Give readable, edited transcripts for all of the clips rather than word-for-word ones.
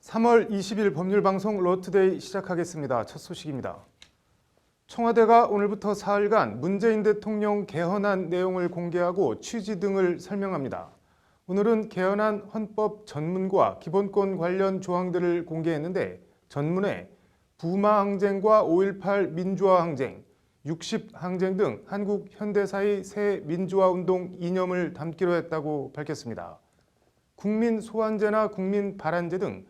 3월 20일 법률방송 로투데이 시작하겠습니다. 첫 소식입니다. 청와대가 오늘부터 사흘간 문재인 대통령 개헌안 내용을 공개하고 취지 등을 설명합니다. 오늘은 개헌안 헌법 전문과 기본권 관련 조항들을 공개했는데 전문에 부마 항쟁과 5.18 민주화 항쟁, 60 항쟁 등 한국 현대사의 새 민주화 운동 이념을 담기로 했다고 밝혔습니다. 국민 소환제나 국민 발안제 등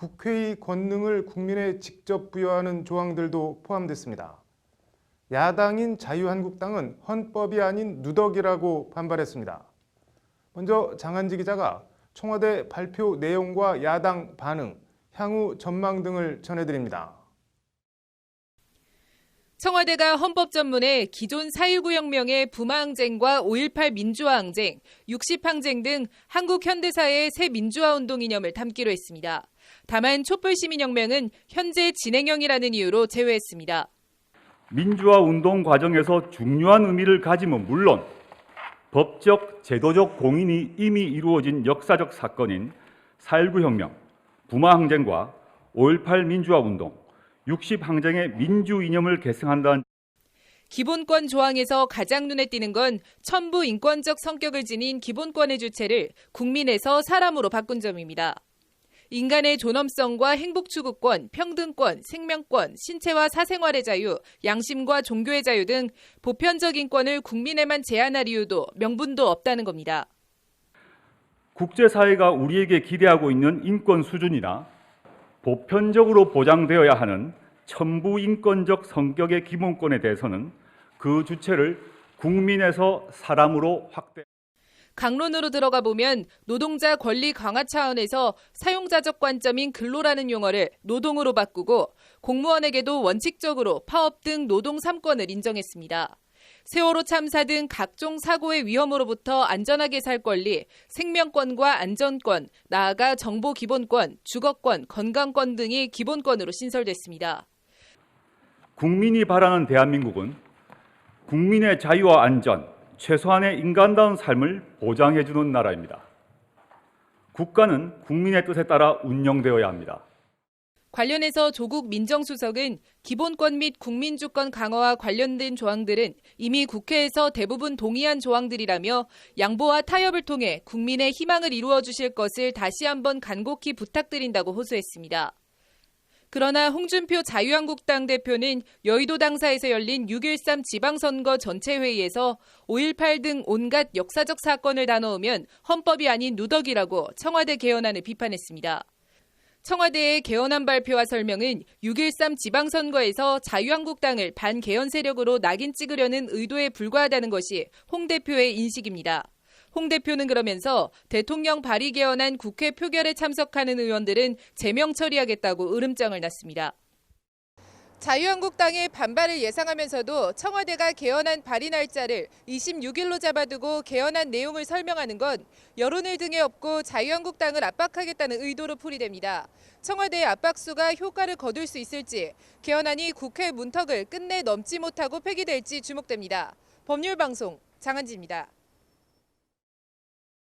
국회의 권능을 국민에 직접 부여하는 조항들도 포함됐습니다. 야당인 자유한국당은 헌법이 아닌 누더기라고 반발했습니다. 먼저 장한지 기자가 청와대 발표 내용과 야당 반응, 향후 전망 등을 전해드립니다. 청와대가 헌법 전문에 기존 4.19 혁명의 부마항쟁과 5.18 민주화항쟁, 60항쟁 등 한국 현대사의 새 민주화 운동 이념을 담기로 했습니다. 다만 촛불시민혁명은 현재 진행형이라는 이유로 제외했습니다. 민주화 운동 과정에서 중요한 의미를 가짐은 물론 법적, 제도적 공인이 이미 이루어진 역사적 사건인 4.19 혁명, 부마항쟁과 5.18 민주화 운동, 60항쟁의 민주 이념을 계승한다는 기본권 조항에서 가장 눈에 띄는 건 천부 인권적 성격을 지닌 기본권의 주체를 국민에서 사람으로 바꾼 점입니다. 인간의 존엄성과 행복 추구권, 평등권, 생명권, 신체와 사생활의 자유, 양심과 종교의 자유 등 보편적 인권을 국민에만 제한할 이유도 명분도 없다는 겁니다. 국제사회가 우리에게 기대하고 있는 인권 수준이나 보편적으로 보장되어야 하는 천부 인권적 성격의 기본권에 대해서는 그 주체를 국민에서 사람으로 확대. 강론으로 들어가 보면 노동자 권리 강화 차원에서 사용자적 관점인 근로라는 용어를 노동으로 바꾸고 공무원에게도 원칙적으로 파업 등 노동 3권을 인정했습니다. 세월호 참사 등 각종 사고의 위험으로부터 안전하게 살 권리, 생명권과 안전권, 나아가 정보 기본권, 주거권, 건강권 등이 기본권으로 신설됐습니다. 국민이 바라는 대한민국은 국민의 자유와 안전, 최소한의 인간다운 삶을 보장해주는 나라입니다. 국가는 국민의 뜻에 따라 운영되어야 합니다. 관련해서 조국 민정수석은 기본권 및 국민주권 강화와 관련된 조항들은 이미 국회에서 대부분 동의한 조항들이라며 양보와 타협을 통해 국민의 희망을 이루어 주실 것을 다시 한번 간곡히 부탁드린다고 호소했습니다. 그러나 홍준표 자유한국당 대표는 여의도 당사에서 열린 6.13 지방선거 전체회의에서 5.18 등 온갖 역사적 사건을 다 넣으면 헌법이 아닌 누더기라고 청와대 개헌안을 비판했습니다. 청와대의 개헌안 발표와 설명은 6.13 지방선거에서 자유한국당을 반개헌 세력으로 낙인 찍으려는 의도에 불과하다는 것이 홍 대표의 인식입니다. 홍 대표는 그러면서 대통령 발의 개헌안 국회 표결에 참석하는 의원들은 제명 처리하겠다고 으름장을 놨습니다. 자유한국당의 반발을 예상하면서도 청와대가 개헌안 발의 날짜를 26일로 잡아두고 개헌안 내용을 설명하는 건 여론을 등에 업고 자유한국당을 압박하겠다는 의도로 풀이됩니다. 청와대의 압박수가 효과를 거둘 수 있을지, 개헌안이 국회 문턱을 끝내 넘지 못하고 폐기될지 주목됩니다. 법률방송 장한지입니다.